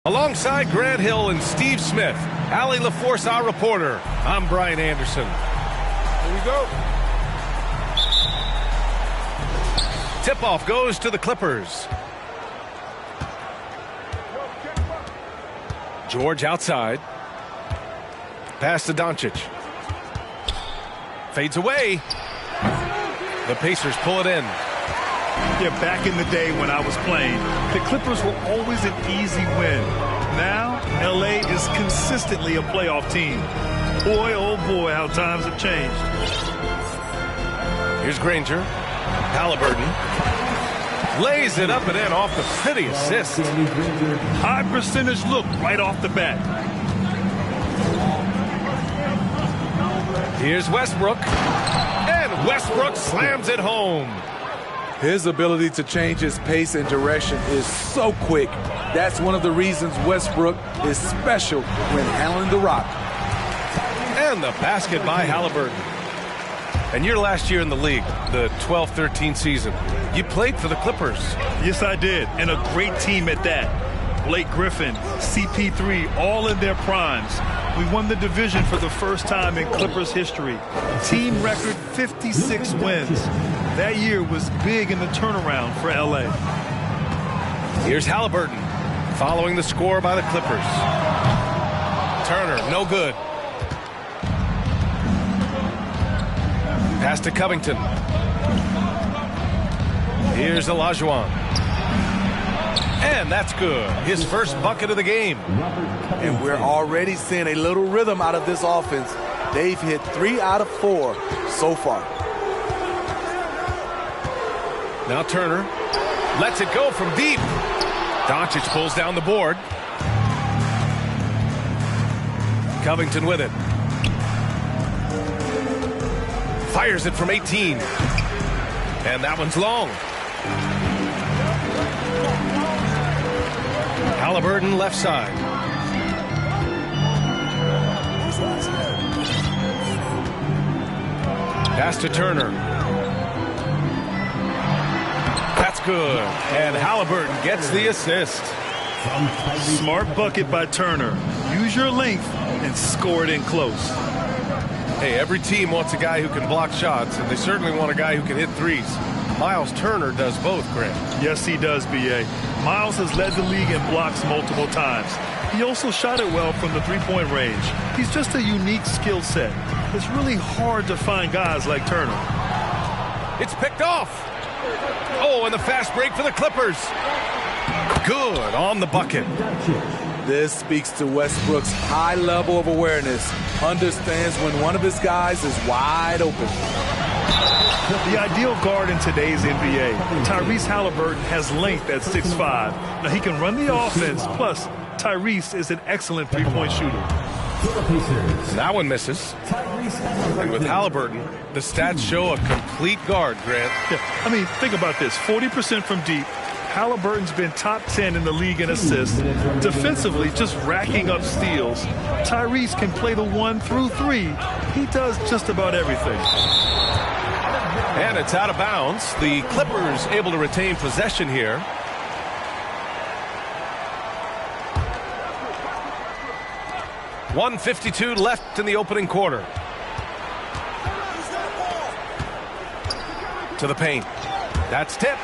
Alongside Grant Hill and Steve Smith, Allie LaForce, our reporter. I'm Brian Anderson. Here we go. Tip-off goes to the Clippers. George outside. Pass to Doncic. Fades away. The Pacers pull it in. Yeah, back in the day when I was playing, the Clippers were always an easy win. Now, LA is consistently a playoff team. Boy, oh boy, how times have changed. Here's Granger. Halliburton. Lays it up and in off the city assist. High percentage look right off the bat. Here's Westbrook. And Westbrook slams it home. His ability to change his pace and direction is so quick. That's one of the reasons Westbrook is special when handling the rock. And the basket by Halliburton. And your last year in the league, the 12-13 season, you played for the Clippers. Yes, I did, and a great team at that. Blake Griffin, CP3, all in their primes. We won the division for the first time in Clippers history. Team record 56 wins. That year was big in the turnaround for LA. Here's Halliburton following the score by the Clippers. Turner, no good. Pass to Covington. Here's Olajuwon. And that's good. His first bucket of the game. And we're already seeing a little rhythm out of this offense. They've hit 3 out of 4 so far. Now Turner lets it go from deep. Doncic pulls down the board. Covington with it. Fires it from 18. And that one's long. Halliburton left side. Pass to Turner. That's good. And Halliburton gets the assist. Smart bucket by Turner. Use your length and score it in close. Hey, every team wants a guy who can block shots, and they certainly want a guy who can hit threes. Miles Turner does both, Grant. Yes, he does, B.A. Miles has led the league in blocks multiple times. He also shot it well from the three-point range. He's just a unique skill set. It's really hard to find guys like Turner. It's picked off. Oh, and the fast break for the Clippers. Good on the bucket. This speaks to Westbrook's high level of awareness. Understands when one of his guys is wide open. The ideal guard in today's NBA, Tyrese Halliburton, has length at 6'5". Now he can run the offense, plus Tyrese is an excellent three-point shooter. That one misses. And with Halliburton, the stats show a complete guard, Grant. Yeah, I mean, think about this. 40% from deep. Halliburton's been top 10 in the league in assists. Defensively, just racking up steals. Tyrese can play the 1 through 3. He does just about everything. And it's out of bounds. The Clippers able to retain possession here. .152 left in the opening quarter. To the paint. That's tipped.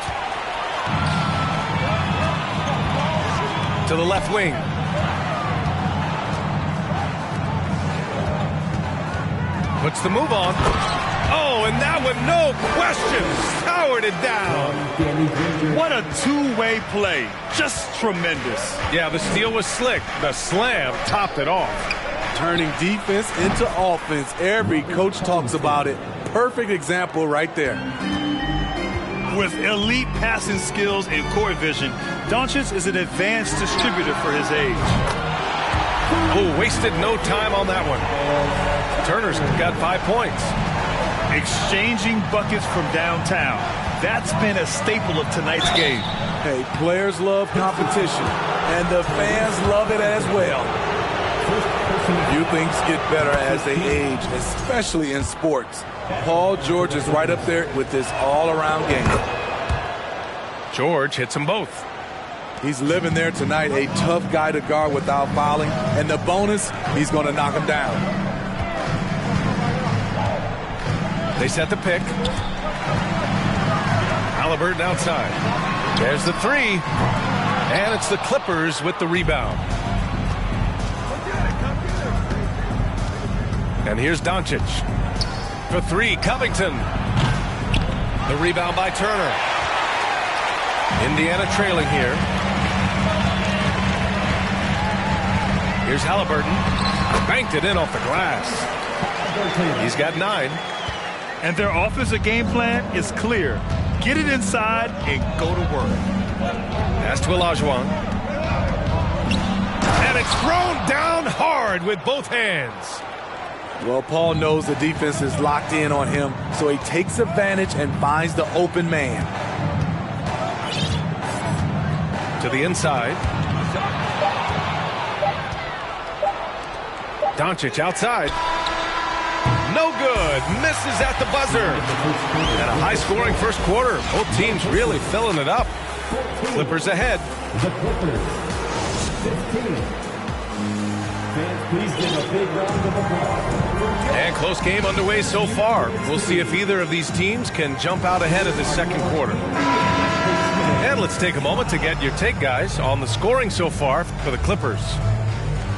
To the left wing. Puts the move on. Oh, and that one, no question, powered it down. What a two-way play. Just tremendous. Yeah, the steal was slick. The slam topped it off. Turning defense into offense. Every coach talks about it. Perfect example right there. With elite passing skills and court vision, Doncic is an advanced distributor for his age. Oh, wasted no time on that one. Turner's got 5 points. Exchanging buckets from downtown. That's been a staple of tonight's game. Hey, players love competition, and the fans love it as well. Few things get better as they age, especially in sports. Paul George is right up there with this all-around game. George hits them both. He's living there tonight, a tough guy to guard without fouling, and the bonus, he's going to knock him down. They set the pick. Halliburton outside. There's the three. And it's the Clippers with the rebound. And here's Doncic. For three, Covington. The rebound by Turner. Indiana trailing here. Here's Halliburton. Banked it in off the glass. He's got 9. And their offensive game plan is clear. Get it inside and go to work. Pass to Olajuwon. And it's thrown down hard with both hands. Well, Paul knows the defense is locked in on him, so he takes advantage and finds the open man. To the inside. Doncic outside. No good. Misses at the buzzer. And a high-scoring first quarter. Both teams really filling it up. Clippers ahead. The Clippers, 15. Fans, please give a big round of applause. And close game underway so far. We'll see if either of these teams can jump out ahead of the second quarter. And let's take a moment to get your take, guys, on the scoring so far for the Clippers.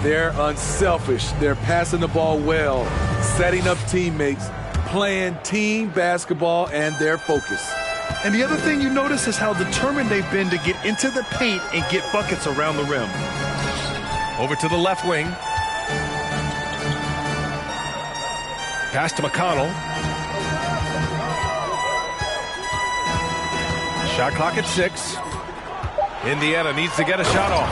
They're unselfish. They're passing the ball well, setting up teammates, playing team basketball, and their focus. And the other thing you notice is how determined they've been to get into the paint and get buckets around the rim. Over to the left wing. Pass to McConnell. Shot clock at 6. Indiana needs to get a shot off.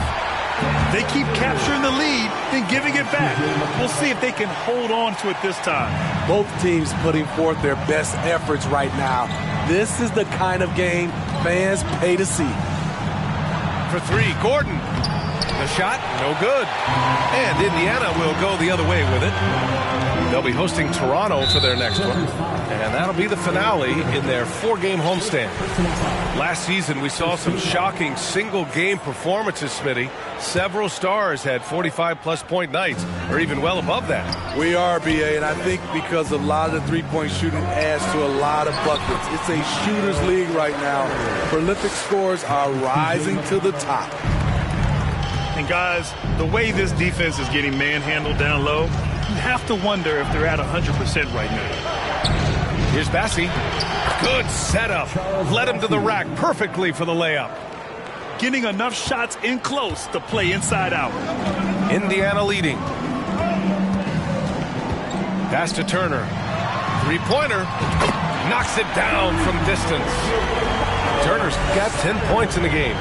They keep capturing the lead, then giving it back. We'll see if they can hold on to it this time. Both teams putting forth their best efforts right now. This is the kind of game fans pay to see. For 3, Gordon. The shot, no good. And Indiana will go the other way with it. They'll be hosting Toronto for their next one. And that'll be the finale in their 4-game homestand. Last season, we saw some shocking single-game performances, Smitty. Several stars had 45-plus point nights, or even well above that. We are, BA, and I think because a lot of the three-point shooting adds to a lot of buckets. It's a shooter's league right now. Prolific scores are rising to the top. And guys, the way this defense is getting manhandled down low, you have to wonder if they're at 100% right now. Here's Bassi. Good setup. Led him to the rack perfectly for the layup. Getting enough shots in close to play inside out. Indiana leading. Pass to Turner. Three-pointer. Knocks it down from distance. Turner's got 10 points in the game.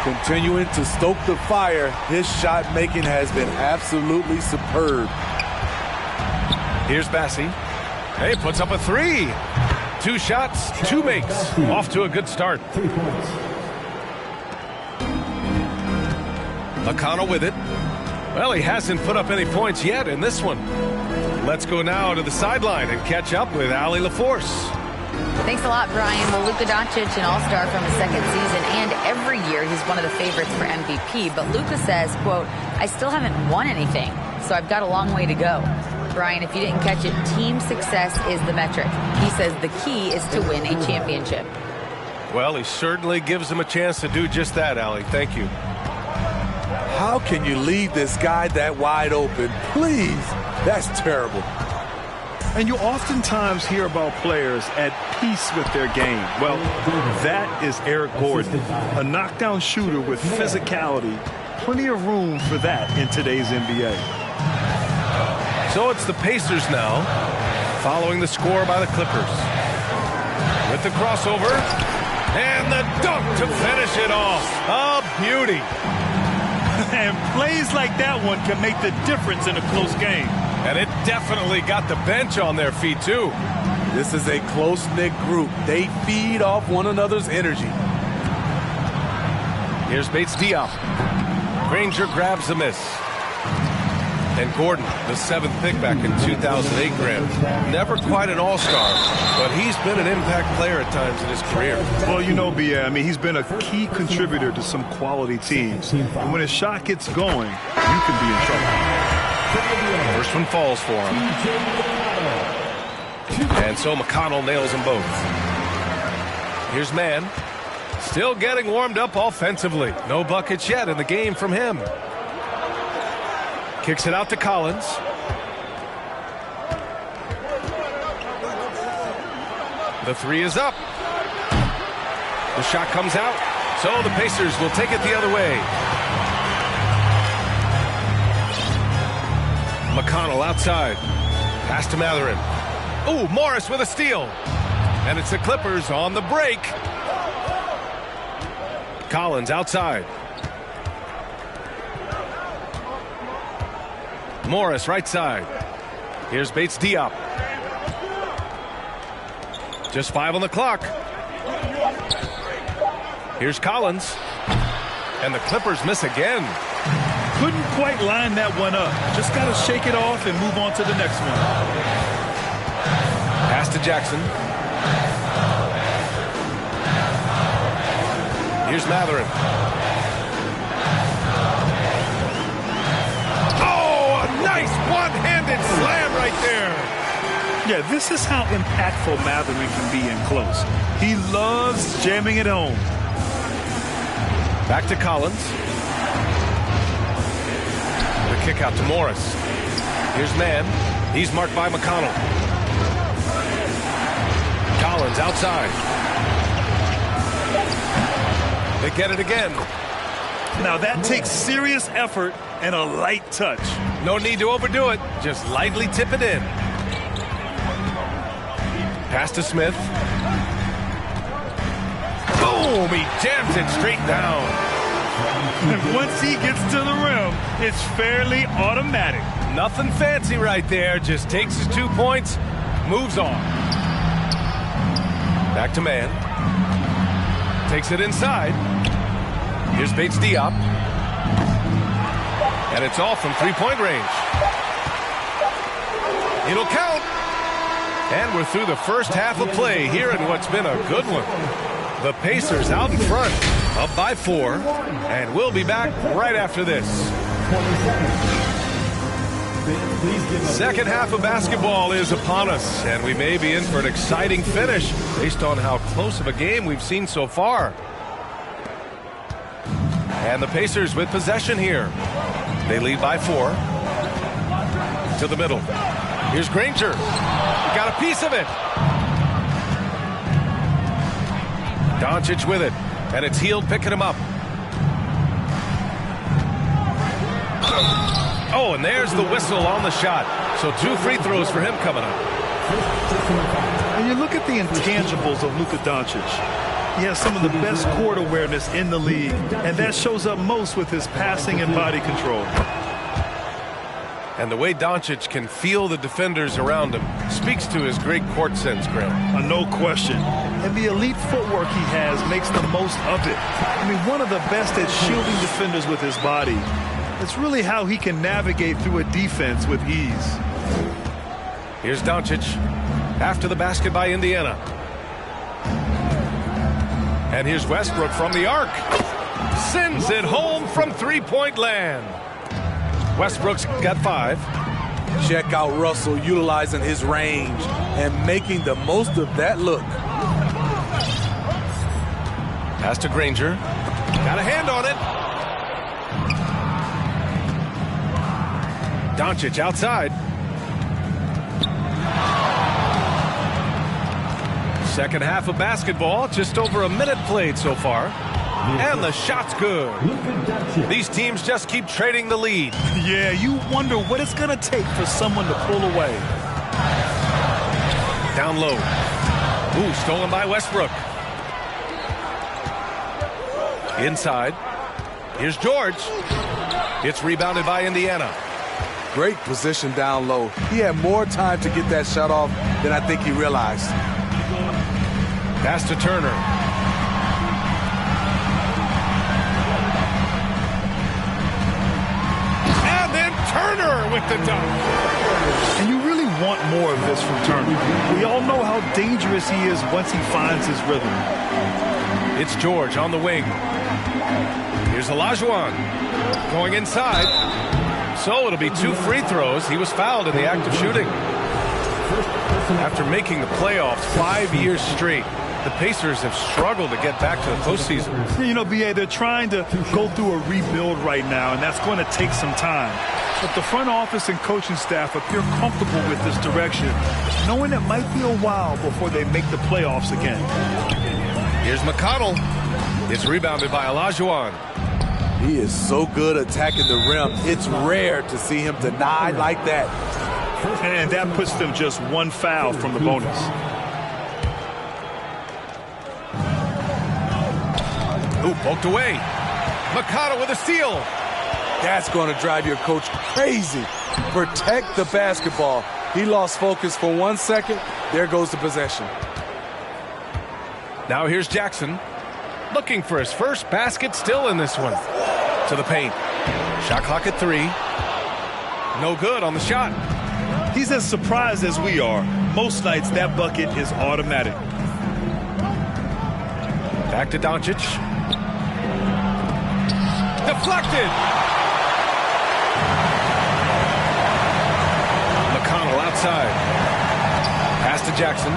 Continuing to stoke the fire, his shot making has been absolutely superb. Here's Bassi. Hey, puts up a 3. 2 shots, 2 makes. Off to a good start. 3 points. McConnell with it. Well, he hasn't put up any points yet in this one. Let's go now to the sideline and catch up with Allie LaForce. Thanks a lot, Brian. Well, Luka Doncic, an all-star from his second season, and every year he's one of the favorites for MVP. But Luka says, quote, I still haven't won anything, so I've got a long way to go. Brian, if you didn't catch it, team success is the metric. He says the key is to win a championship. Well, he certainly gives him a chance to do just that, Allie. Thank you. How can you leave this guy that wide open? Please, that's terrible. And you oftentimes hear about players at peace with their game. Well, that is Eric Gordon, a knockdown shooter with physicality. Plenty of room for that in today's NBA. So it's the Pacers now, following the score by the Clippers. With the crossover, and the dunk to finish it off. A beauty. And plays like that one can make the difference in a close game. And it definitely got the bench on their feet, too. This is a close-knit group. They feed off one another's energy. Here's Bates Diop. Granger grabs the miss. And Gordon, the 7th pick back in 2008, Graham. Never quite an all-star, but he's been an impact player at times in his career. Well, you know, B.A., I mean, he's been a key contributor to some quality teams. And when his shot gets going, you can be in trouble. First one falls for him. And so McConnell nails them both. Here's Mann. Still getting warmed up offensively. No buckets yet in the game from him. Kicks it out to Collins. The three is up. The shot comes out. So the Pacers will take it the other way. McConnell outside. Pass to Mathurin. Oh, Morris with a steal. And it's the Clippers on the break. Collins outside. Morris right side. Here's Bates Diop. Just 5 on the clock. Here's Collins. And the Clippers miss again. Couldn't quite line that one up. Just got to shake it off and move on to the next one. Pass to Jackson. Here's Mathurin. Oh, a nice one-handed slam right there. Yeah, this is how impactful Mathurin can be in close. He loves jamming it home. Back to Collins. The kick out to Morris. Here's Mann. He's marked by McConnell. Collins outside. They get it again. Now that takes serious effort and a light touch. No need to overdo it. Just lightly tip it in. Pass to Smith. Boom! He jams it straight down. And once he gets to the rim, it's fairly automatic. Nothing fancy right there. Just takes his 2 points, moves on. Back to Mann. Takes it inside. Here's Bates Diop. And it's off from three-point range. It'll count. And we're through the first half of play here in what's been a good one. The Pacers out in front, up by 4. And we'll be back right after this. Second half of basketball is upon us, and we may be in for an exciting finish based on how close of a game we've seen so far. And the Pacers with possession here. They lead by 4. To the middle. Here's Granger. Got a piece of it. Doncic with it, and it's Hield picking him up. Oh, and there's the whistle on the shot. So 2 free throws for him coming up. And you look at the intangibles of Luka Doncic. He has some of the best court awareness in the league, and that shows up most with his passing and body control. And the way Doncic can feel the defenders around him speaks to his great court sense, Graham. No question. And the elite footwork he has makes the most of it. I mean, one of the best at shielding defenders with his body. It's really how he can navigate through a defense with ease. Here's Doncic after the basket by Indiana. And here's Westbrook from the arc. Sends it home from three-point land. Westbrook's got 5. Check out Russell utilizing his range and making the most of that look. Pass to Granger. Got a hand on it. Doncic outside. Second half of basketball, just over a minute played so far. And the shot's good. These teams just keep trading the lead. Yeah, you wonder what it's going to take for someone to pull away. Down low. Ooh, stolen by Westbrook. Inside. Here's George. It's rebounded by Indiana. Great position down low. He had more time to get that shot off than I think he realized. Pass to Turner. And then Turner with the dunk. And you really want more of this from Turner. We all know how dangerous he is once he finds his rhythm. It's George on the wing. Here's Olajuwon going inside. So it'll be 2 free throws. He was fouled in the act of shooting. After making the playoffs 5 years straight, the Pacers have struggled to get back to the postseason. You know, B.A., they're trying to go through a rebuild right now, and that's going to take some time. But the front office and coaching staff appear comfortable with this direction, knowing it might be a while before they make the playoffs again. Here's McConnell. It's rebounded by Olajuwon. He is so good attacking the rim. It's rare to see him denied like that. And that puts them just 1 foul from the bonus. Ooh, poked away. McConnell with a steal. That's going to drive your coach crazy. Protect the basketball. He lost focus for 1 second. There goes the possession. Now here's Jackson. Looking for his first basket, still in this one. To the paint. Shot clock at 3. No good on the shot. He's as surprised as we are. Most nights that bucket is automatic. Back to Doncic. Deflected. McConnell outside. Pass to Jackson.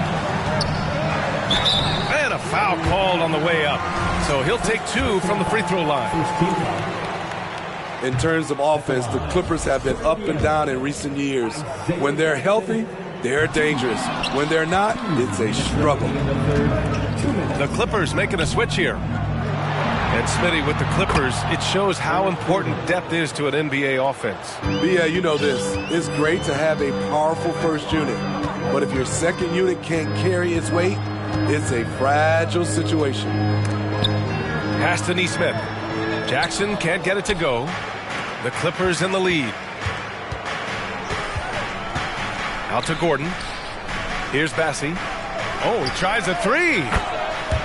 And a foul called on the way up. So he'll take 2 from the free throw line. In terms of offense, the Clippers have been up and down in recent years. When they're healthy, they're dangerous. When they're not, it's a struggle. The Clippers making a switch here. And Smitty, with the Clippers, it shows how important depth is to an NBA offense. Yeah, you know this. It's great to have a powerful first unit. But if your second unit can't carry its weight, it's a fragile situation. Pass to Nesmith. Jackson can't get it to go. The Clippers in the lead. Out to Gordon. Here's Bassey. Oh, he tries a 3.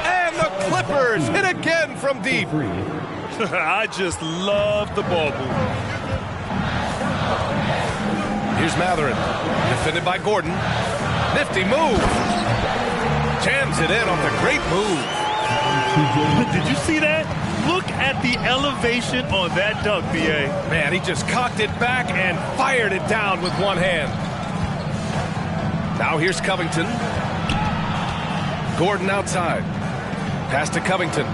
And the Clippers hit again from deep. I just love the ball move. Here's Matherin. Defended by Gordon. Nifty move. Jams it in off the great move. Did you see that? Look at the elevation on that dunk, B.A. Man, he just cocked it back and fired it down with one hand. Now here's Covington. Gordon outside. Pass to Covington.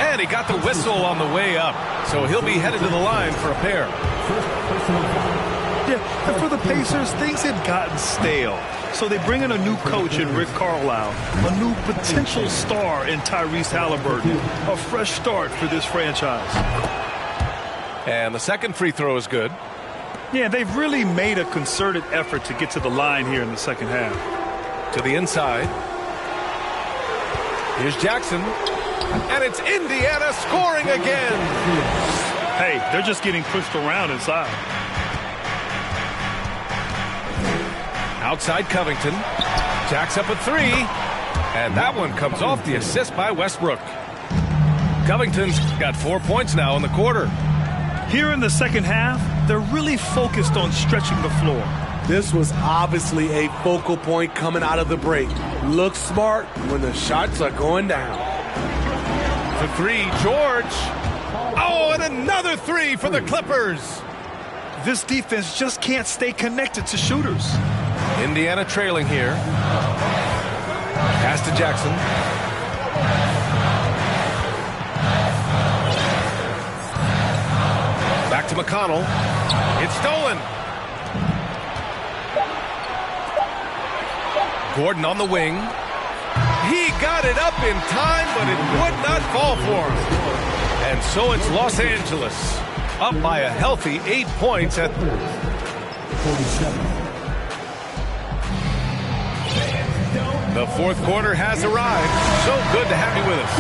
And he got the whistle on the way up. So he'll be headed to the line for a pair. Yeah, and for the Pacers, things had gotten stale. So they bring in a new coach in Rick Carlisle, a new potential star in Tyrese Halliburton, a fresh start for this franchise. And the second free throw is good. Yeah, they've really made a concerted effort to get to the line here in the second half. To the inside. Here's Jackson. And it's Indiana scoring again. Hey, they're just getting pushed around inside. Outside Covington. Jacks up a 3. And that one comes off the assist by Westbrook. Covington's got 4 points now in the quarter. Here in the second half, they're really focused on stretching the floor. This was obviously a focal point coming out of the break. Look smart when the shots are going down. For 3, George. Oh, and another 3 for the Clippers. This defense just can't stay connected to shooters. Indiana trailing here. Pass to Jackson. Back to McConnell. It's stolen. Gordon on the wing. He got it up in time, but it would not fall for him. And so it's Los Angeles up by a healthy 8 points at 47. the fourth quarter has arrived. So good to have you with us.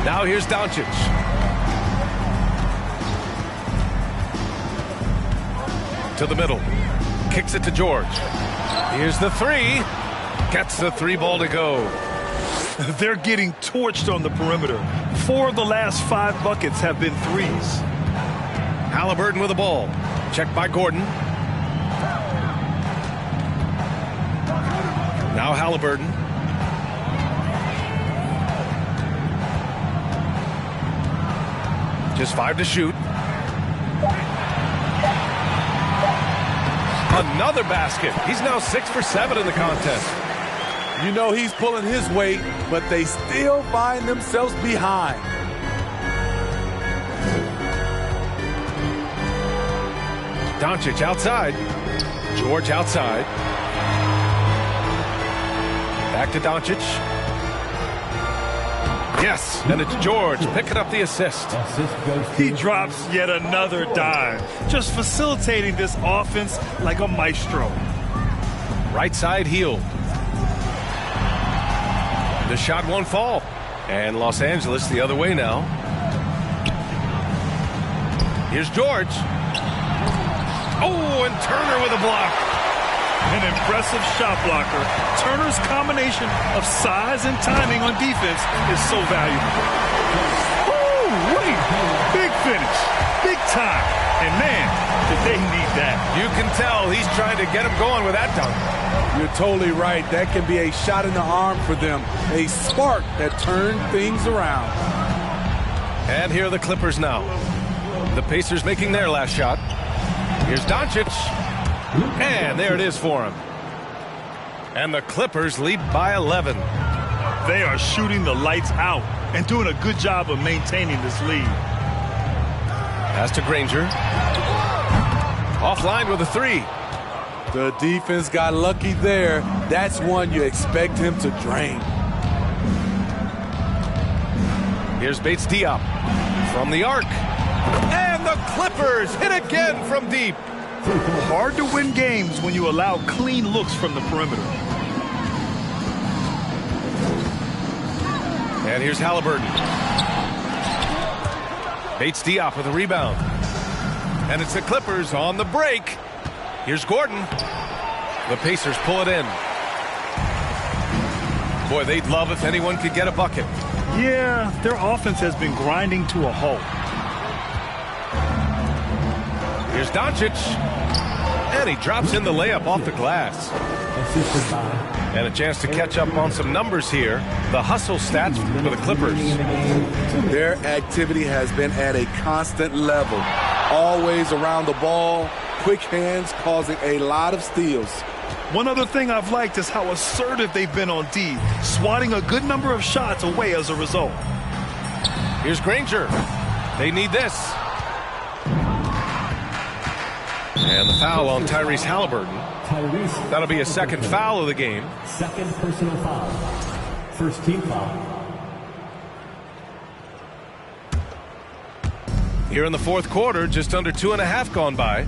Now here's Doncic. To the middle. Kicks it to George. Here's the three. Gets the three ball to go. They're getting torched on the perimeter. 4 of the last 5 buckets have been threes. Halliburton with the ball. Checked by Gordon. Now Halliburton. Just 5 to shoot. Another basket. He's now 6 for 7 in the contest. You know he's pulling his weight, but they still find themselves behind. Doncic outside. George outside. Back to Doncic. Yes, and it's George picking up the assist. He drops yet another dime, just facilitating this offense like a maestro. Right side heel. The shot won't fall. And Los Angeles the other way now. Here's George. Oh, and Turner with a block. An impressive shot blocker. Turner's combination of size and timing on defense is so valuable. Oh, wait. Big finish. Big time. And man, did they need that. You can tell he's trying to get him going with that dunk. You're totally right. That can be a shot in the arm for them. A spark that turned things around. And here are the Clippers now. The Pacers making their last shot. Here's Doncic. And there it is for him. And the Clippers lead by 11. They are shooting the lights out and doing a good job of maintaining this lead. Pass to Granger. Offline with a three. The defense got lucky there. That's one you expect him to drain. Here's Bates Diop from the arc. And the Clippers hit again from deep. Hard to win games when you allow clean looks from the perimeter. And here's Halliburton. Bates Diop with a rebound. And it's the Clippers on the break. Here's Gordon. The Pacers pull it in. Boy, they'd love if anyone could get a bucket. Yeah, their offense has been grinding to a halt. Here's Doncic. And he drops in the layup off the glass. And a chance to catch up on some numbers here. The hustle stats for the Clippers. Their activity has been at a constant level. Always around the ball. Quick hands causing a lot of steals. One other thing I've liked is how assertive they've been on D, swatting a good number of shots away as a result. Here's Granger. They need this. And the foul on Tyrese Halliburton. That'll be a second foul of the game. Second personal foul. First team foul. Here in the fourth quarter, just under 2.5 gone by.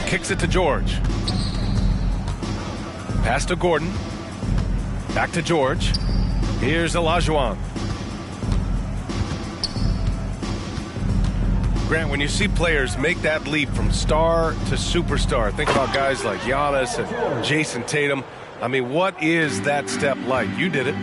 Kicks it to George. Pass to Gordon. Back to George. Here's Olajuwon. Grant, when you see players make that leap from star to superstar, think about guys like Giannis and Jason Tatum. I mean, what is that step like? You did it.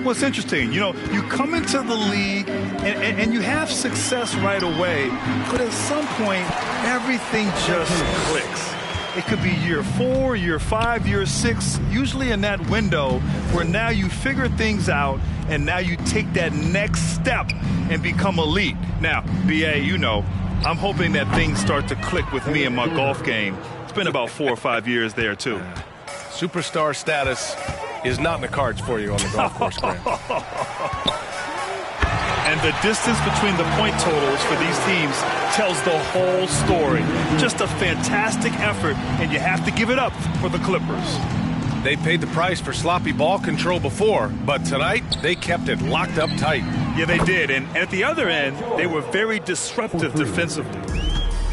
Well, it's interesting. You know, you come into the league and you have success right away, but at some point, everything just clicks. It could be year 4, year 5, year 6, usually in that window where now you figure things out and now you take that next step and become elite. Now, BA, you know, I'm hoping that things start to click with me in my golf game. It's been about 4 or 5 years there, too. Superstar status is not in the cards for you on the golf course, Grant. And the distance between the point totals for these teams tells the whole story. Just a fantastic effort, and you have to give it up for the Clippers. They paid the price for sloppy ball control before, but tonight they kept it locked up tight. Yeah, they did. And at the other end, they were very disruptive defensively.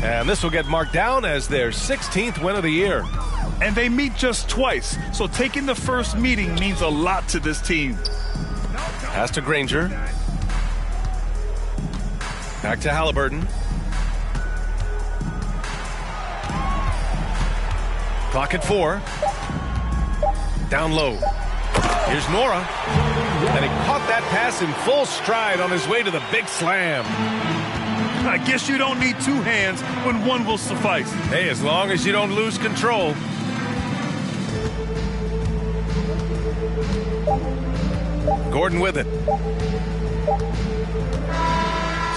And this will get marked down as their 16th win of the year. And they meet just twice, so taking the first meeting means a lot to this team. Pass to Granger. Back to Halliburton. Clock at 4. Down low. Here's Nora. And he caught that pass in full stride on his way to the big slam. I guess you don't need two hands when one will suffice. Hey, as long as you don't lose control. Gordon with it.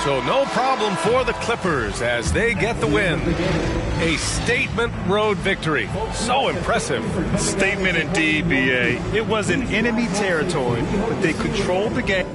So no problem for the Clippers as they get the win. A statement road victory. So impressive. Statement indeed, B.A. It was in enemy territory, but they controlled the game.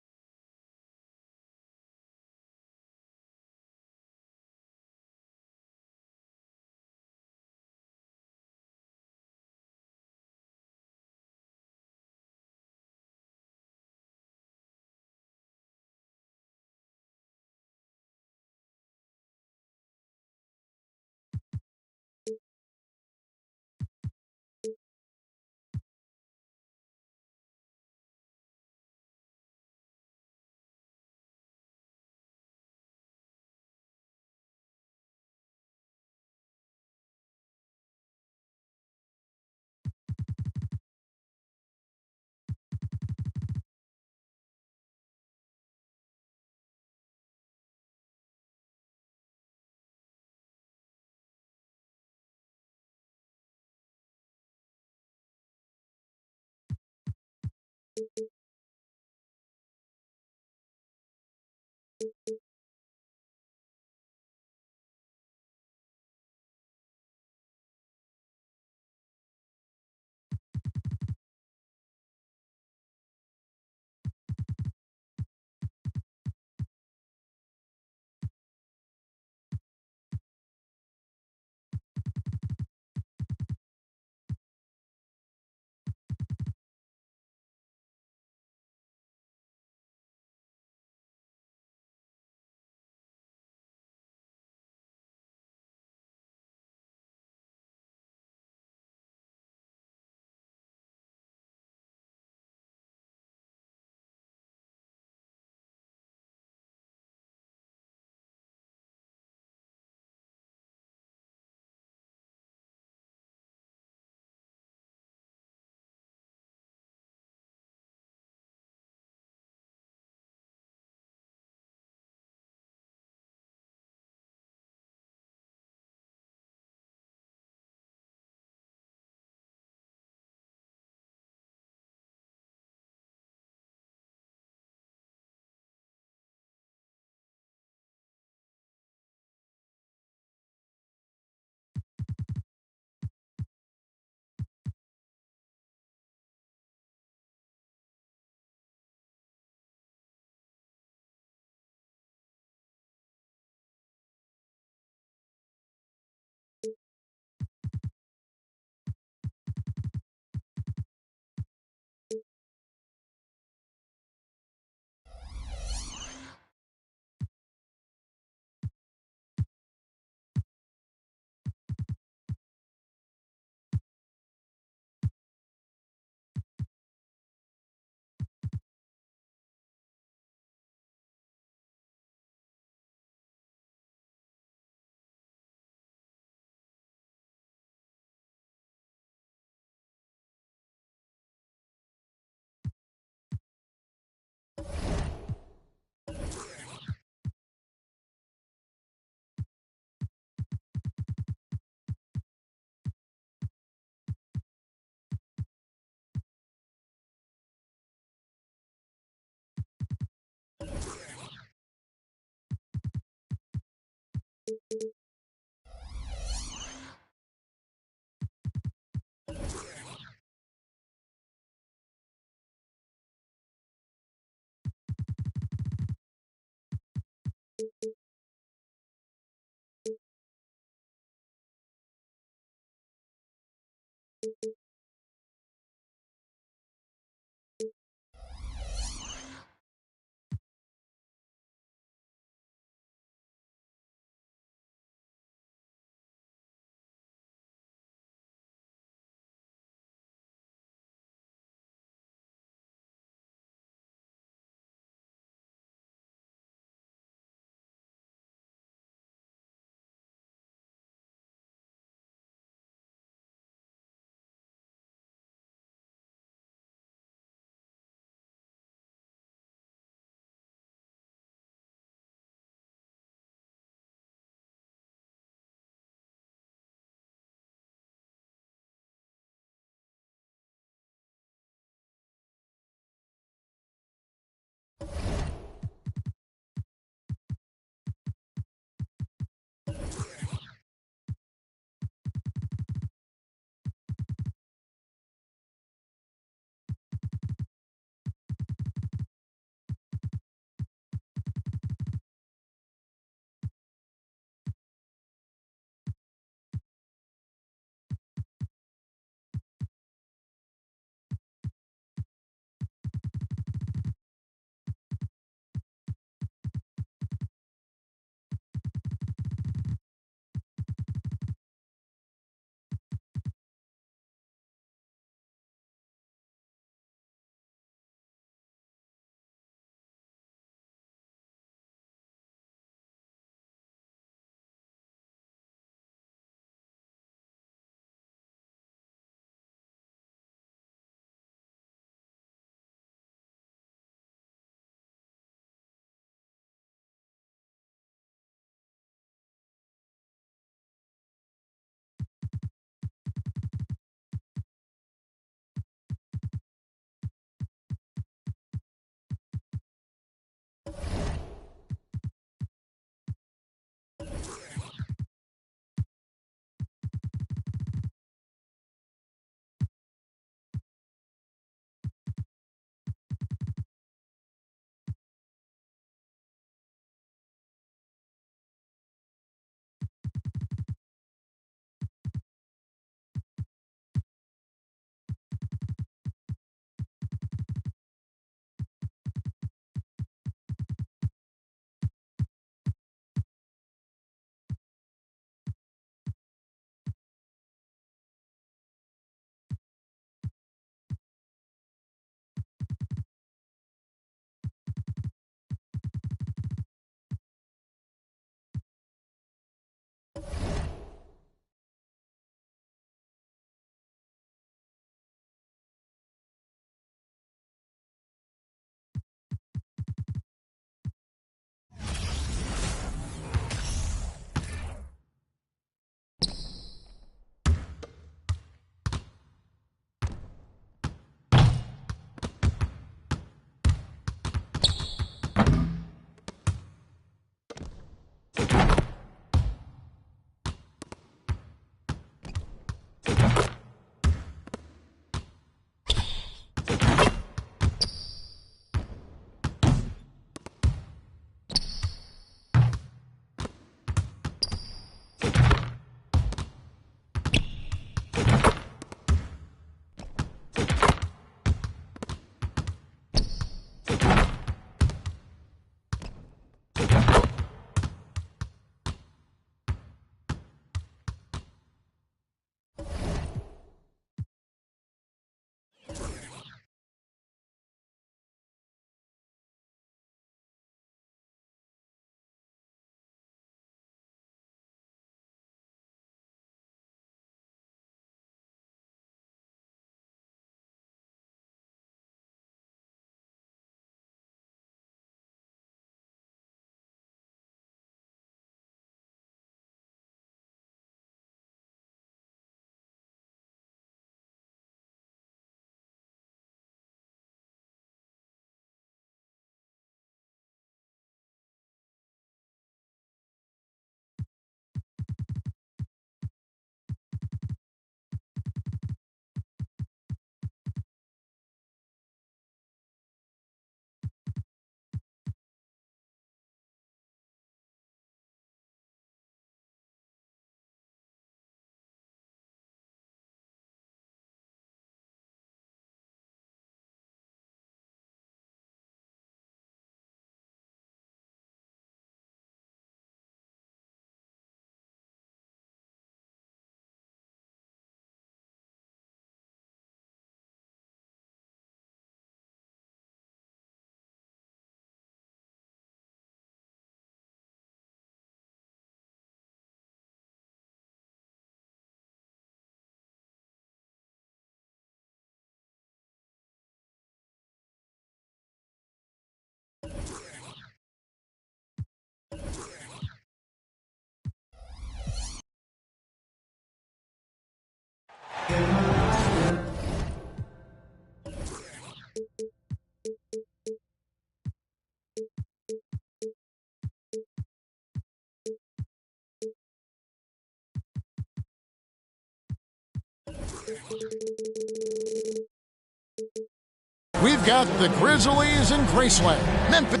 We've got the Grizzlies in Graceland, Memphis.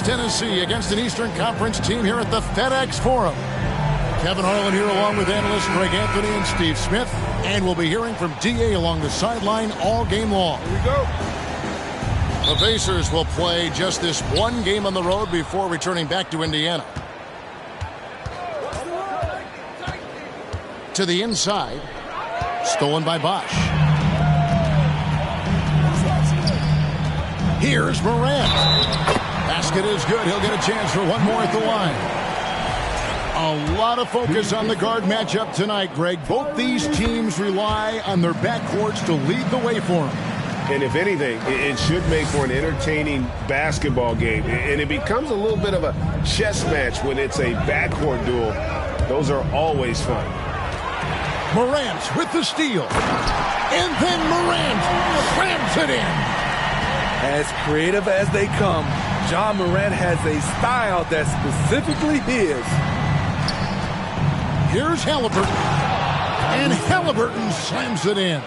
Tennessee against an Eastern Conference team here at the FedEx Forum. Kevin Harlan here along with analysts Greg Anthony and Steve Smith. And we'll be hearing from D.A. along the sideline all game long. Here we go. The Pacers will play just this one game on the road before returning back to Indiana. To the inside. Stolen by Bosch. Here's Morant. Basket is good. He'll get a chance for one more at the line. A lot of focus on the guard matchup tonight, Greg. Both these teams rely on their backcourts to lead the way for them. And if anything, it should make for an entertaining basketball game. And it becomes a little bit of a chess match when it's a backcourt duel. Those are always fun. Morant with the steal. And then Morant slams it in. As creative as they come, John Morant has a style that's specifically his. Here's Halliburton. And Halliburton slams it in.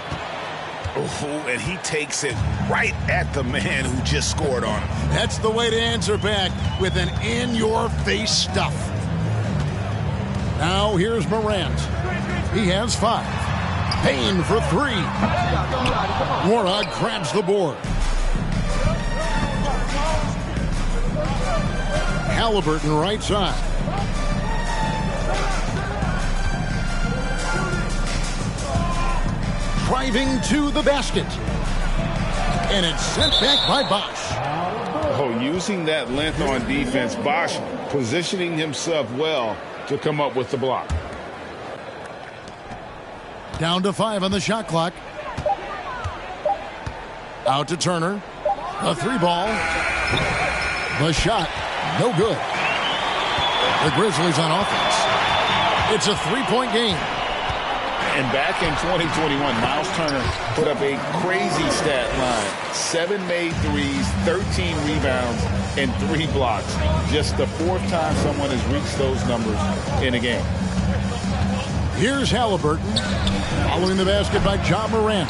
Oh, and he takes it right at the man who just scored on him. That's the way to answer back with an in-your-face stuff. Now here's Morant. He has 5. Payne for 3. Warnock grabs the board. Halliburton right side. Driving to the basket. And it's sent back by Bosch. Oh, using that length on defense, Bosch positioning himself well to come up with the block. Down to 5 on the shot clock. Out to Turner. A 3-ball. The shot. No good. The Grizzlies on offense. It's a 3-point game. And back in 2021, Miles Turner put up a crazy stat line. 7 made threes, 13 rebounds, and 3 blocks. Just the 4th time someone has reached those numbers in a game. Here's Halliburton. Following the basket by John Morant.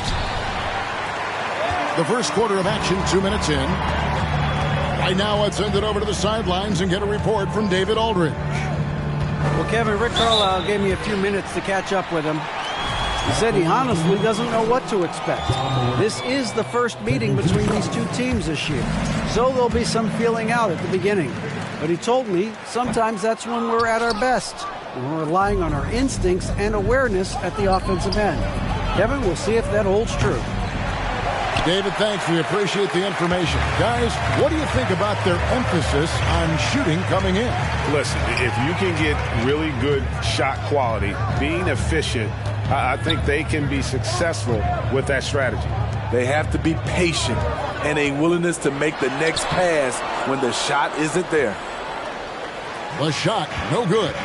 The first quarter of action, 2 minutes in. Right now, let's send it over to the sidelines and get a report from David Aldridge. Well, Kevin, Rick Carlisle gave me a few minutes to catch up with him. He said he honestly doesn't know what to expect. This is the first meeting between these two teams this year, so there'll be some feeling out at the beginning. But he told me sometimes that's when we're at our best, when we're relying on our instincts and awareness at the offensive end. Kevin, we'll see if that holds true. David, thanks. We appreciate the information. Guys, what do you think about their emphasis on shooting coming in? Listen, if you can get really good shot quality, being efficient, I think they can be successful with that strategy. They have to be patient and a willingness to make the next pass when the shot isn't there. The shot, no good.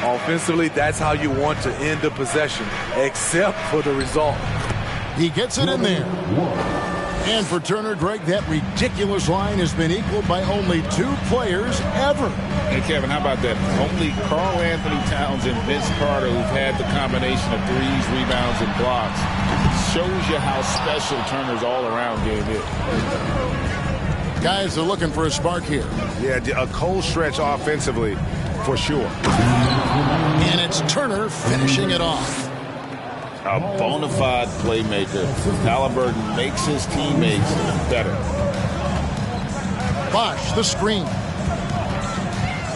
Offensively, that's how you want to end the possession, except for the result. He gets it in there. And for Turner, Greg, that ridiculous line has been equaled by only 2 players ever. Hey, Kevin, how about that? Only Karl Anthony Towns and Vince Carter, who've had the combination of threes, rebounds, and blocks. Shows you how special Turner's all-around game is. Guys are looking for a spark here. Yeah, a cold stretch offensively, for sure. And it's Turner finishing it off. A bona fide playmaker. Halliburton makes his teammates better. Bosch, the screen.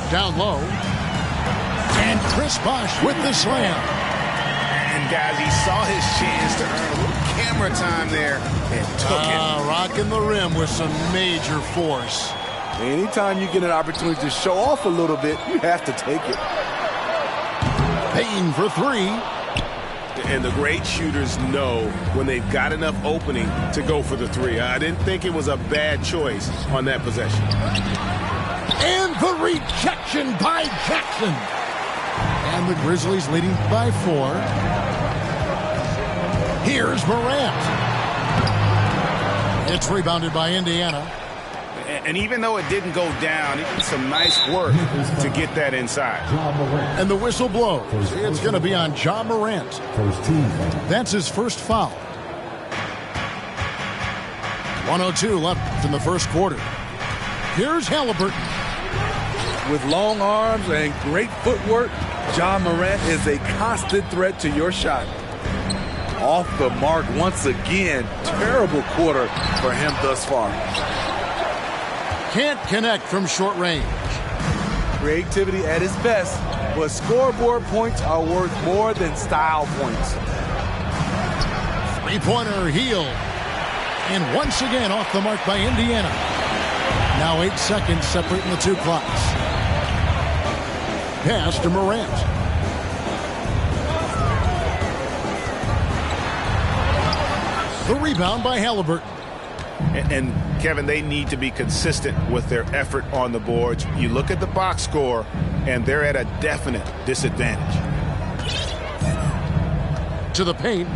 Down low. And Chris Bosch with the slam. And guys, he saw his chance to earn a little camera camera time there and took it. Rocking the rim with some major force. Anytime you get an opportunity to show off a little bit, you have to take it. Payne for three. And the great shooters know when they've got enough opening to go for the three. I didn't think it was a bad choice on that possession. And the rejection by Jackson. And the Grizzlies leading by 4. Here's Morant. It's rebounded by Indiana. And even though it didn't go down, it was some nice work to get that inside. And the whistle blows. It's going to be on Ja Morant. That's his first foul. 1:02 left in the first quarter. Here's Halliburton. With long arms and great footwork, Ja Morant is a constant threat to your shot. Off the mark once again. Terrible quarter for him thus far. Can't connect from short range. Creativity at its best, but scoreboard points are worth more than style points. Three-pointer heel. And once again off the mark by Indiana. Now 8 seconds separating the two clocks. Pass to Morant. The rebound by Halliburton. And Kevin, they need to be consistent with their effort on the boards. You look at the box score, and they're at a definite disadvantage. To the paint.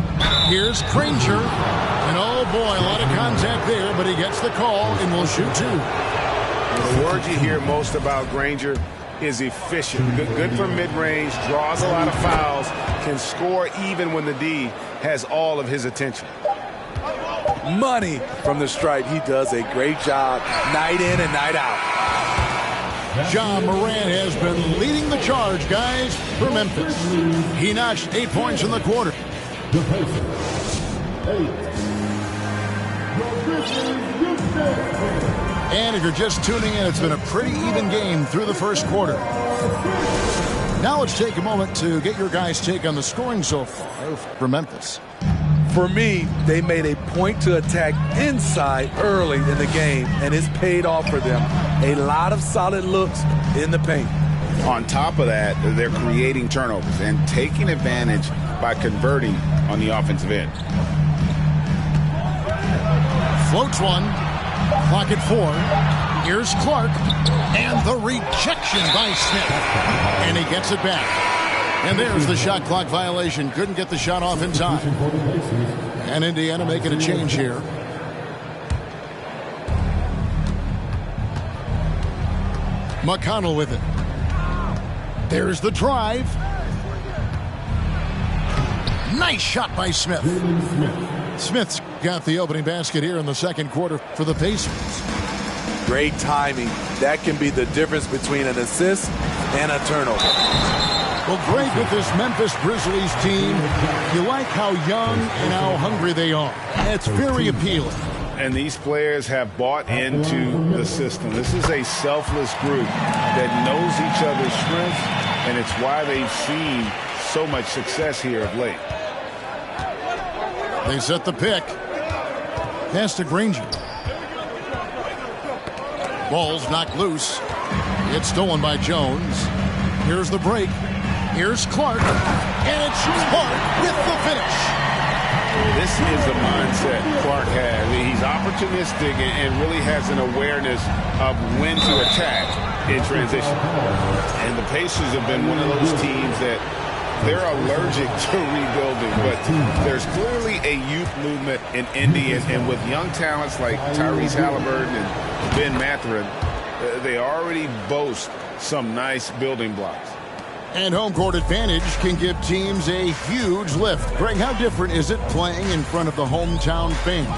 Here's Granger. And oh boy, a lot of contact there, but he gets the call and will shoot 2. The word you hear most about Granger is efficient. Good for mid-range, draws a lot of fouls, can score even when the D has all of his attention. Money from the stripe. He does a great job night in and night out. Ja Morant has been leading the charge, guys, for Memphis. He notched 8 points in the quarter. And if you're just tuning in, it's been a pretty even game through the first quarter. Now let's take a moment to get your guys' take on the scoring so far for Memphis. For me, they made a point to attack inside early in the game, and it's paid off for them. A lot of solid looks in the paint. On top of that, they're creating turnovers and taking advantage by converting on the offensive end. Floats one. Clock at 4. Here's Clark. And the rejection by Smith. And he gets it back. And there's the shot clock violation. Couldn't get the shot off in time. And Indiana making a change here. McConnell with it. There's the drive. Nice shot by Smith. Smith's got the opening basket here in the second quarter for the Pacers. Great timing. That can be the difference between an assist and a turnover. Well, great with this Memphis Grizzlies team. You like how young and how hungry they are. It's very appealing. And these players have bought into the system. This is a selfless group that knows each other's strengths, and it's why they've seen so much success here of late. They set the pick. Pass to Granger. Ball's knocked loose. It's stolen by Jones. Here's the break. Here's Clark. And it's Clark with the finish. This is the mindset Clark has. He's opportunistic and really has an awareness of when to attack in transition. And the Pacers have been one of those teams that they're allergic to rebuilding, but there's clearly a youth movement in Indy, and with young talents like Tyrese Halliburton and Ben Mathurin, they already boast some nice building blocks. And home court advantage can give teams a huge lift. Greg, how different is it playing in front of the hometown fans?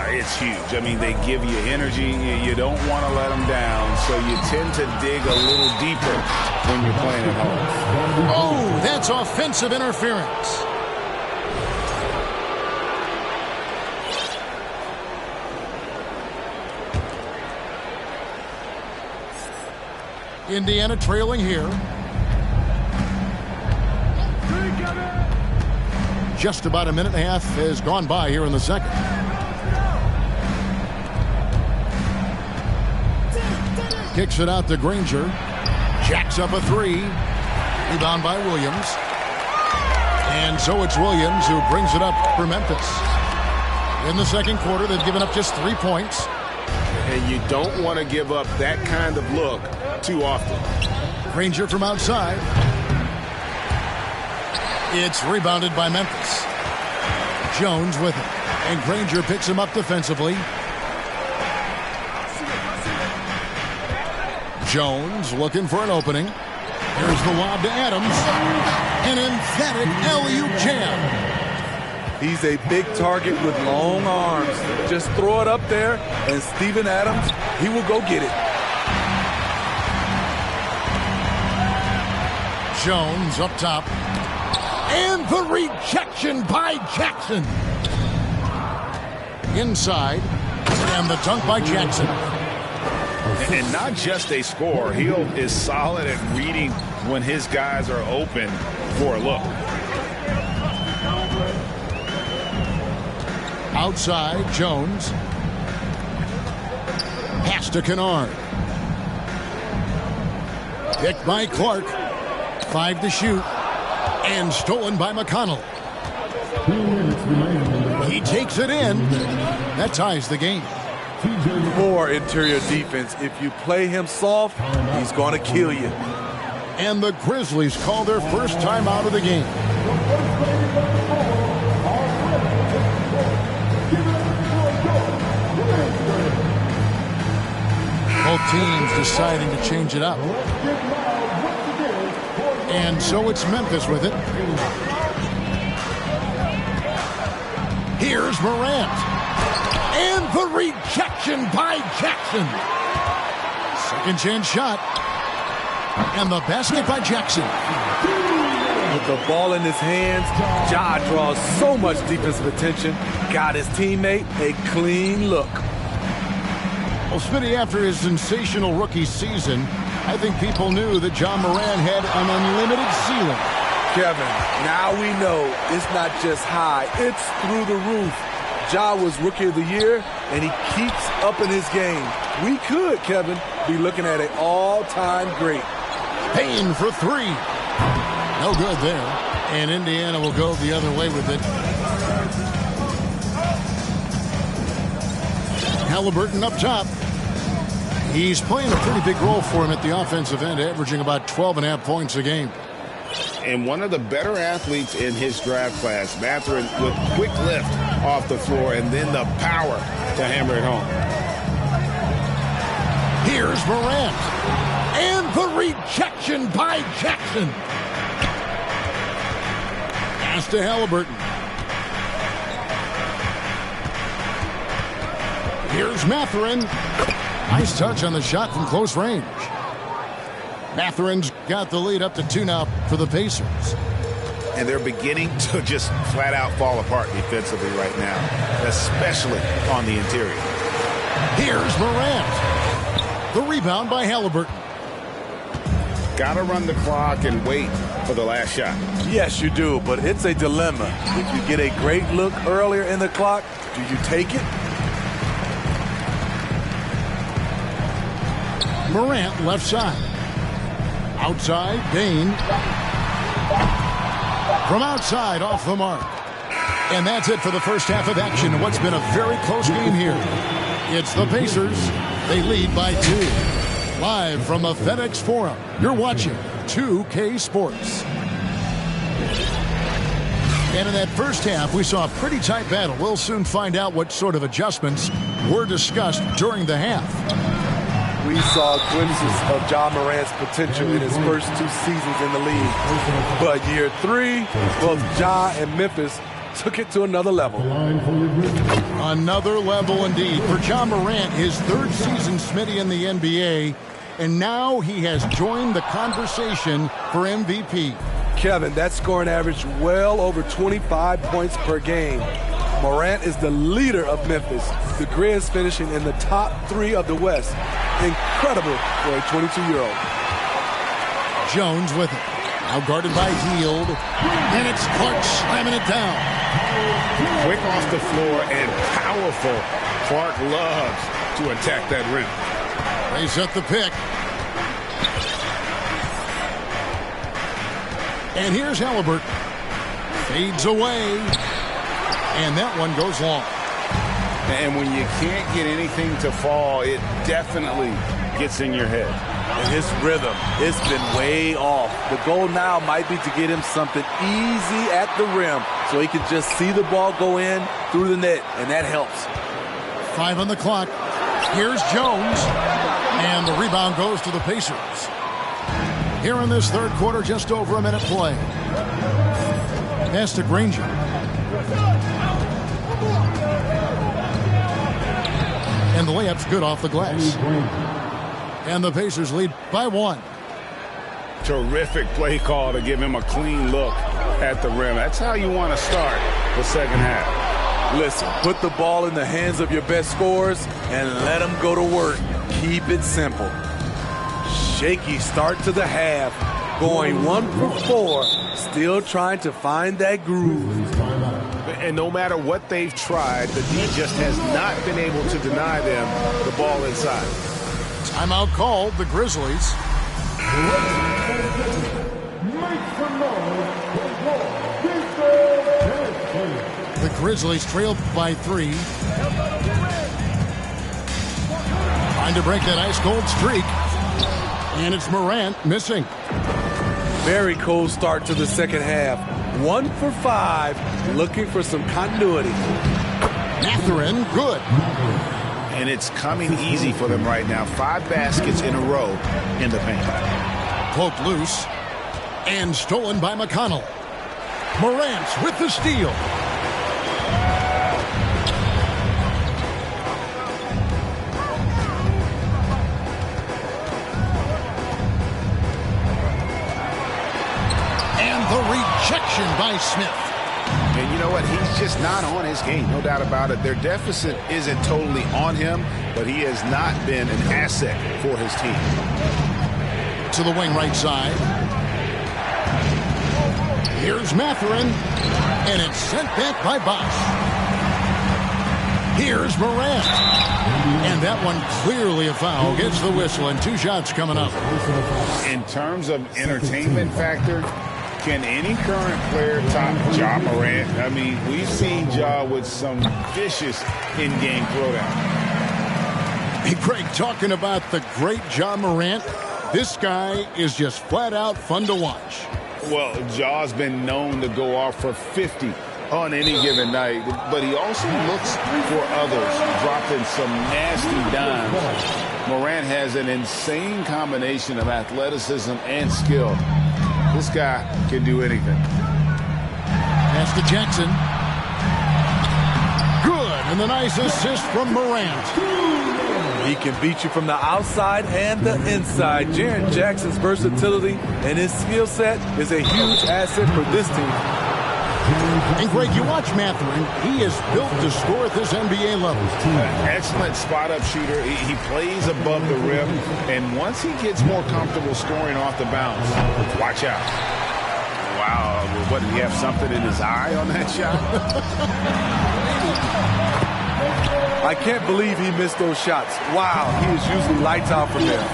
It's huge. I mean, they give you energy. You don't want to let them down, so you tend to dig a little deeper when you're playing at home. Oh, that's offensive interference. Indiana trailing here. just about a minute and a half has gone by here in the second. Kicks it out to Granger. Jacks up a three. Rebound by Williams. And so it's Williams who brings it up for Memphis. In the second quarter, they've given up just 3 points. And you don't want to give up that kind of look too often. Granger from outside. It's rebounded by Memphis. Jones with it. And Granger picks him up defensively. Jones looking for an opening. Here's the lob to Adams. An emphatic alley-oop jam. He's a big target with long arms. Just throw it up there, and Steven Adams, he will go get it. Jones up top. And the rejection by Jackson. Inside. And the dunk by Jackson. And not just a scorer. He is solid at reading when his guys are open for a look. Outside, Jones. Pass to Kennard. Picked by Clark. 5 to shoot. And stolen by McConnell. He takes it in. That ties the game. Poor interior defense. If you play him soft, he's going to kill you. And the Grizzlies call their first time out of the game. Both teams deciding to change it up. And so it's Memphis with it. Here's Morant. And the rejection by Jackson. Second chance shot. And the basket by Jackson. With the ball in his hands, Ja draws so much defensive attention. Got his teammate a clean look. Well, Smitty, after his sensational rookie season, I think people knew that Ja Morant had an unlimited ceiling. Kevin, now we know it's not just high, it's through the roof. Ja was Rookie of the Year, and he keeps up in his game. We could, Kevin, be looking at an all-time great. Payne for three. No good there. And Indiana will go the other way with it. Halliburton up top. He's playing a pretty big role for him at the offensive end, averaging about 12.5 points a game. And one of the better athletes in his draft class, Mathurin, with quick lift off the floor and then the power to hammer it home. Here's Morant. And the rejection by Jackson. Pass to Halliburton. Here's Mathurin. Nice touch on the shot from close range. Mathurin's got the lead up to 2 now for the Pacers. And they're beginning to just flat out fall apart defensively right now, especially on the interior. Here's Morant. The rebound by Halliburton. Got to run the clock and wait for the last shot. Yes, you do, but it's a dilemma. If you get a great look earlier in the clock, do you take it? Morant left side. Outside, Payne. From outside, off the mark. And that's it for the first half of action. What's been a very close game here. It's the Pacers. They lead by 2. Live from the FedEx Forum, you're watching 2K Sports. And in that first half, we saw a pretty tight battle. We'll soon find out what sort of adjustments were discussed during the half. We saw glimpses of Ja Morant's potential in his first 2 seasons in the league. But year 3, both Ja and Memphis took it to another level. Another level indeed. For Ja Morant, his 3rd season, Smitty, in the NBA. And now he has joined the conversation for MVP. Kevin, that scoring average well over 25 points per game. Morant is the leader of Memphis. The Grizz finishing in the top 3 of the West. Incredible for a 22-year-old. Jones with it. Now guarded by Hield. And it's Clark slamming it down. Quick off the floor and powerful. Clark loves to attack that rim. They set the pick. And here's Halliburton. Fades away. And that one goes long. And when you can't get anything to fall, it definitely gets in your head. And his rhythm, it's been way off. The goal now might be to get him something easy at the rim so he can just see the ball go in through the net, and that helps. 5 on the clock. Here's Jones. And the rebound goes to the Pacers. Here in this third quarter, just over a minute play. Pass to Granger. And the layup's good off the glass. And the Pacers lead by 1. Terrific play call to give him a clean look at the rim. That's how you want to start the second half. Listen, put the ball in the hands of your best scorers and let them go to work. Keep it simple. Shaky start to the half. Going 1 for 4. Still trying to find that groove. And no matter what they've tried, the D just has not been able to deny them the ball inside. Timeout called, the Grizzlies. The Grizzlies trailed by 3. Trying to break that ice-cold streak. And it's Morant missing. Very cold start to the second half. 1 for 5, looking for some continuity. Mathurin, good. And it's coming easy for them right now. 5 baskets in a row in the paint. Poked loose. And stolen by McConnell. Morant with the steal. And the rejection by Smith. And you know what? He's just not on his game. No doubt about it. Their deficit isn't totally on him, but he has not been an asset for his team. To the wing right side. Here's Mathurin. And it's sent back by Bosch. Here's Morant. And that one clearly a foul. Gets the whistle and 2 shots coming up. In terms of entertainment factor, can any current player top Ja Morant? I mean, we've seen Ja with some vicious in-game throwdown. Hey, Greg, talking about the great Ja Morant, this guy is just flat out fun to watch. Well, Ja's been known to go off for 50 on any given night, but he also looks for others, dropping some nasty dimes. Morant has an insane combination of athleticism and skill. This guy can do anything. Pass to Jackson. Good, and the nice assist from Morant. He can beat you from the outside and the inside. Jaren Jackson's versatility and his skill set is a huge asset for this team. And Greg, you watch Mathurin. He is built to score at this NBA level. Excellent spot-up shooter. He plays above the rim, and once he gets more comfortable scoring off the bounce, watch out. Wow, what, did he have something in his eye on that shot? I can't believe he missed those shots. Wow, he is usually lights out from there.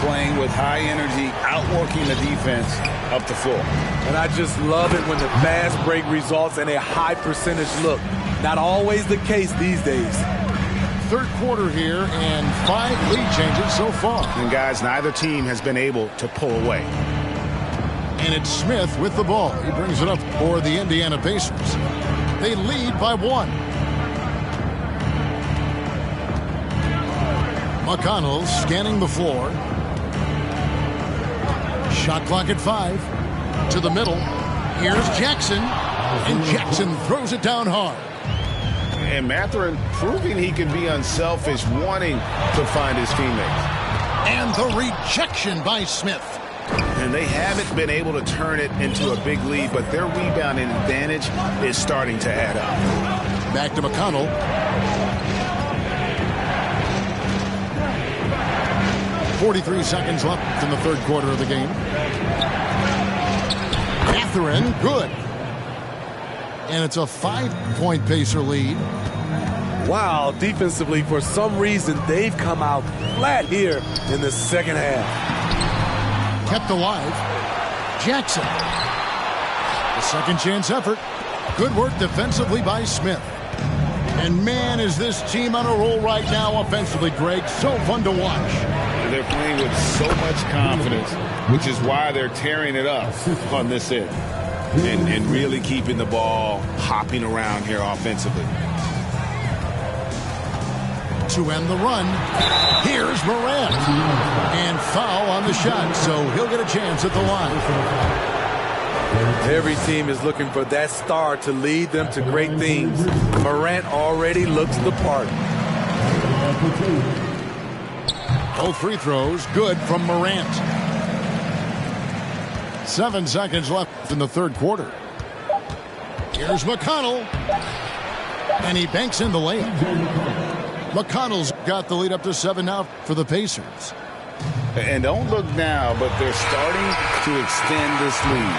Playing with high energy, outworking the defense up the floor. And I just love it when the fast break results in a high percentage look. Not always the case these days. Third quarter here and 5 lead changes so far. And guys, neither team has been able to pull away. And it's Smith with the ball. He brings it up for the Indiana Pacers. They lead by 1. McConnell scanning the floor. Shot clock at 5. To the middle. Here's Jackson. And Jackson throws it down hard. And Mathurin proving he can be unselfish, wanting to find his teammates. And the rejection by Smith. And they haven't been able to turn it into a big lead, but their rebounding advantage is starting to add up. Back to McConnell. .43 seconds left in the third quarter of the game. Mathurin, good. And it's a 5-point Pacer lead. Wow, defensively, for some reason, they've come out flat here in the second half. Kept alive. Jackson. A second chance effort. Good work defensively by Smith. And man, is this team on a roll right now offensively, Greg. So fun to watch. They're playing with so much confidence, which is why they're tearing it up on this end. And really keeping the ball hopping around here offensively. To end the run, here's Morant. And foul on the shot, so he'll get a chance at the line. Every team is looking for that star to lead them to great things. Morant already looks the part. Both free throws good from Morant. 7 seconds left in the third quarter. Here's McConnell. And he banks in the layup. McConnell's got the lead up to 7 now for the Pacers. And don't look now, but they're starting to extend this lead.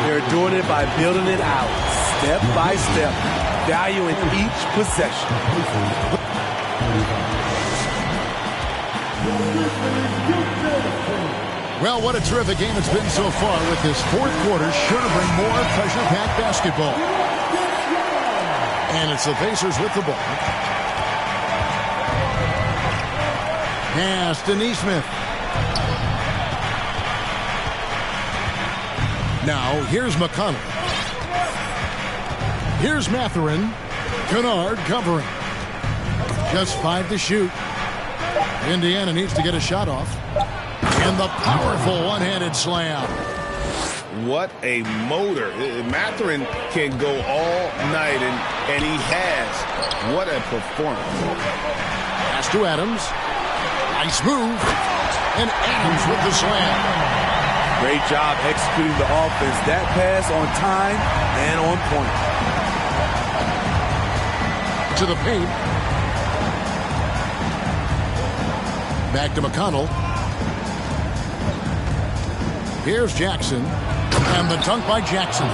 They're doing it by building it out, step by step, valuing each possession. Well, what a terrific game it's been so far, with this fourth quarter sure to bring more pressure-packed basketball. And it's the Pacers with the ball. Pass to Nesmith. Now, here's McConnell. Here's Mathurin. Kennard covering. Just 5 to shoot. Indiana needs to get a shot off. And the powerful one-handed slam. What a motor. Mathurin can go all night, and he has. What a performance. Pass to Adams. Nice move. And Adams with the slam. Great job executing the offense. That pass on time and on point. To the paint. Back to McConnell. Here's Jackson. And the dunk by Jackson.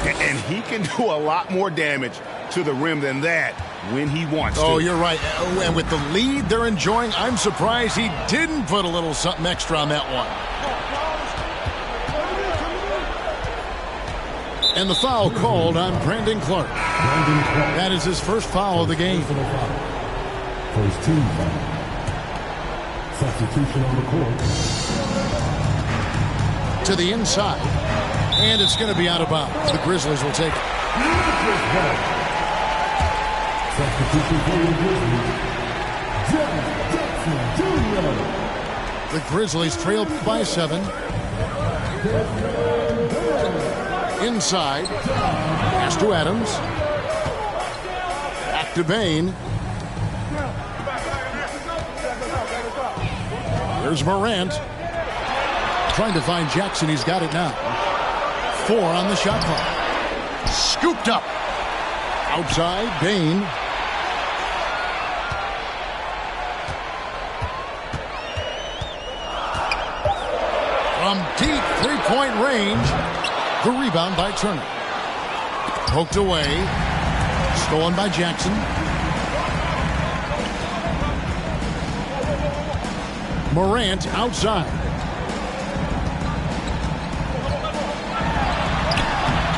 And he can do a lot more damage to the rim than that when he wants to. Oh, you're right. And with the lead they're enjoying, I'm surprised he didn't put a little something extra on that one. And the foul called on Brandon Clark. That is his first foul of the game. First team foul. Substitution on the court. To the inside. And it's going to be out of bounds. The Grizzlies will take it. Substitution for the Grizzlies. Jackson Jr. The Grizzlies trail by 7. Inside. Pass to Adams. Back to Bain. Here's Morant. Trying to find Jackson. He's got it now. 4 on the shot clock. Scooped up. Outside, Bain. From deep three-point range. The rebound by Turner. Poked away. Stolen by Jackson. Morant outside.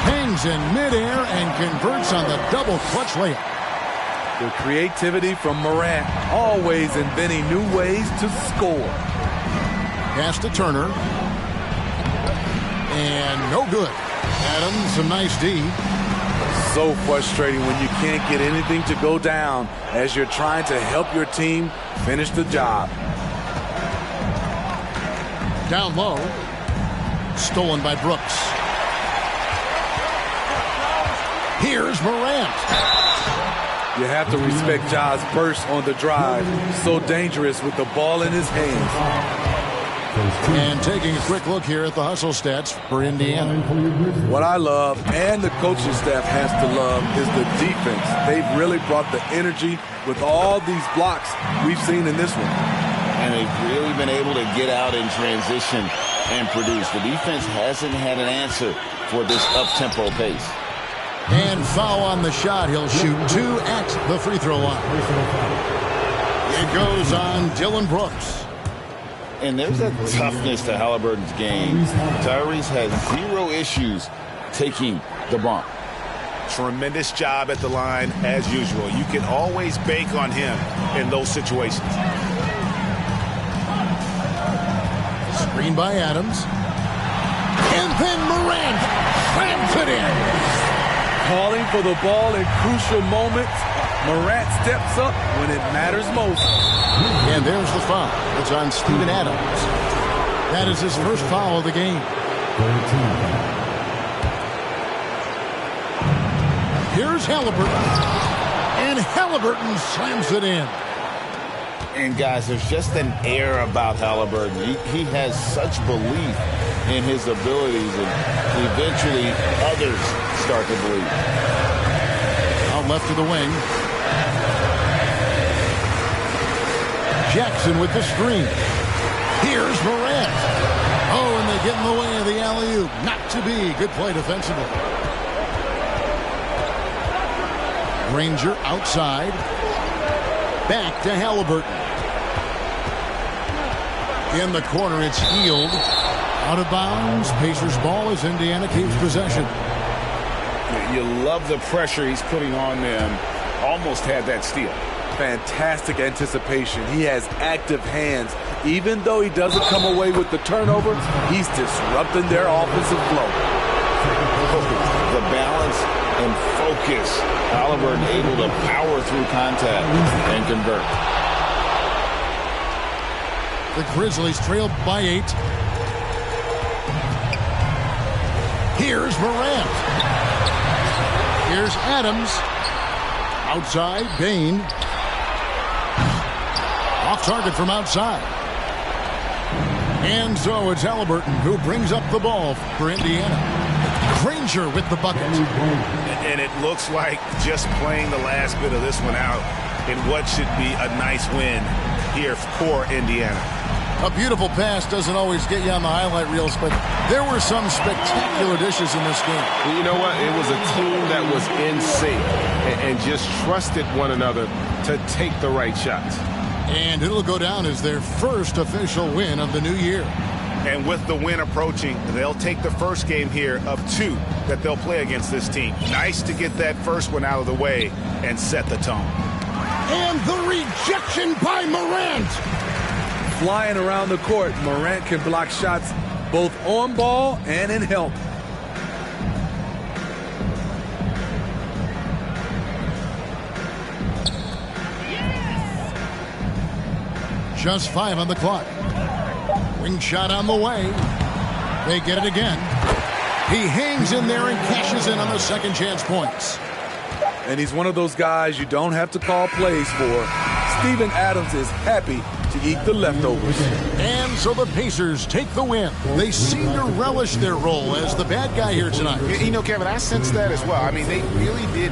Hangs in midair and converts on the double clutch layup. The creativity from Morant, always inventing new ways to score. Pass to Turner. And no good. Adams, some nice D. So frustrating when you can't get anything to go down as you're trying to help your team finish the job. Down low. Stolen by Brooks. Here's Morant. You have to respect Ja's burst on the drive. So dangerous with the ball in his hands. And taking a quick look here at the hustle stats for Indiana. What I love, and the coaching staff has to love, is the defense. They've really brought the energy with all these blocks we've seen in this one. And they've really been able to get out in transition and produce. The defense hasn't had an answer for this up-tempo pace. And foul on the shot. He'll shoot 2 at the free throw line. It goes on Dylan Brooks. And there's a toughness to Halliburton's game. Tyrese has 0 issues taking the bump. Tremendous job at the line as usual. You can always bank on him in those situations. Screen by Adams. And then Morant slams it in. Calling for the ball in crucial moments. Morant steps up when it matters most. And there's the foul. It's on Steven Adams. That is his first foul of the game. Here's Halliburton. And Halliburton slams it in. And, guys, there's just an air about Halliburton. He has such belief in his abilities, and eventually others start to believe. Out left to the wing. Jackson with the screen. Here's Morant. Oh, and they get in the way of the alley-oop. Not to be. Good play defensively. Granger outside. Back to Halliburton. In the corner, it's Hield. Out of bounds. Pacers ball as Indiana keeps possession. You love the pressure he's putting on them. Almost had that steal. Fantastic anticipation. He has active hands. Even though he doesn't come away with the turnover, he's disrupting their offensive flow. The balance and focus. Halliburton able to power through contact and convert. The Grizzlies trail by 8. Here's Morant. Here's Adams. Outside, Bain. Off target from outside. And so it's Halliburton who brings up the ball for Indiana. Granger with the bucket. And it looks like just playing the last bit of this one out in what should be a nice win here for Indiana. A beautiful pass doesn't always get you on the highlight reels, but there were some spectacular dishes in this game. You know what? It was a team that was in sync and just trusted one another to take the right shots. And it'll go down as their first official win of the new year. And with the win approaching, they'll take the first game here of 2 that they'll play against this team. Nice to get that first one out of the way and set the tone. And the rejection by Morant. Flying around the court, Morant can block shots both on ball and in help. Just 5 on the clock. Wing shot on the way. They get it again. He hangs in there and cashes in on the second chance points. And he's one of those guys you don't have to call plays for. Steven Adams is happy to eat the leftovers. And so the Pacers take the win. They seem to relish their role as the bad guy here tonight. You know, Kevin, I sense that as well. I mean, they really did